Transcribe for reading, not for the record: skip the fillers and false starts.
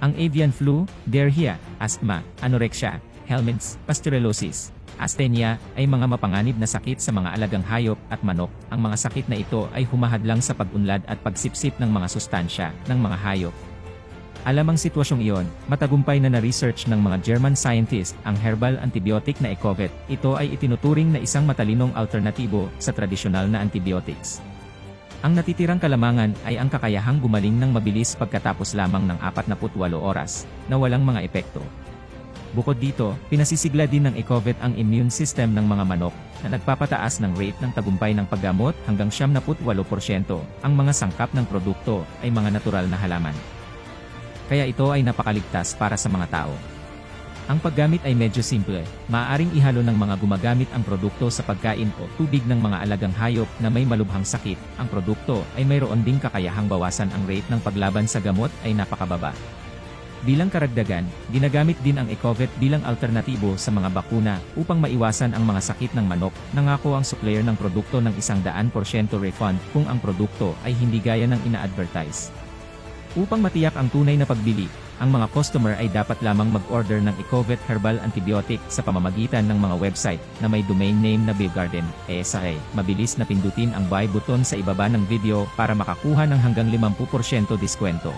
Ang avian flu, diarrhea, asthma, anorexia, helminths, pasteurellosis, asthenia, ay mga mapanganib na sakit sa mga alagang hayop at manok. Ang mga sakit na ito ay humahadlang sa pag-unlad at pagsipsip ng mga sustansya ng mga hayop. Alam ang sitwasyong iyon, matagumpay na na-research ng mga German scientist ang herbal antibiotic na Ecovet. Ito ay itinuturing na isang matalinong alternatibo sa tradisyonal na antibiotics. Ang natitirang kalamangan ay ang kakayahang gumaling ng mabilis pagkatapos lamang ng 48 oras, na walang mga epekto. Bukod dito, pinasisigla din ng Ecovet ang immune system ng mga manok, na nagpapataas ng rate ng tagumpay ng paggamot hanggang 78%. Ang mga sangkap ng produkto ay mga natural na halaman. Kaya ito ay napakaligtas para sa mga tao. Ang paggamit ay medyo simple, maaaring ihalo ng mga gumagamit ang produkto sa pagkain o tubig ng mga alagang hayop na may malubhang sakit. Ang produkto ay mayroon ding kakayahang bawasan ang rate ng paglaban sa gamot ay napakababa. Bilang karagdagan, ginagamit din ang Ecovet bilang alternatibo sa mga bakuna upang maiwasan ang mga sakit ng manok. Nangako ang supplier ng produkto ng 100% refund kung ang produkto ay hindi gaya ng ina-advertise. Upang matiyak ang tunay na pagbili, ang mga customer ay dapat lamang mag-order ng Ecovet Herbal Antibiotic sa pamamagitan ng mga website na may domain name na Biogarden, ESA. Mabilis na pindutin ang buy button sa ibaba ng video para makakuha ng hanggang 50% diskwento.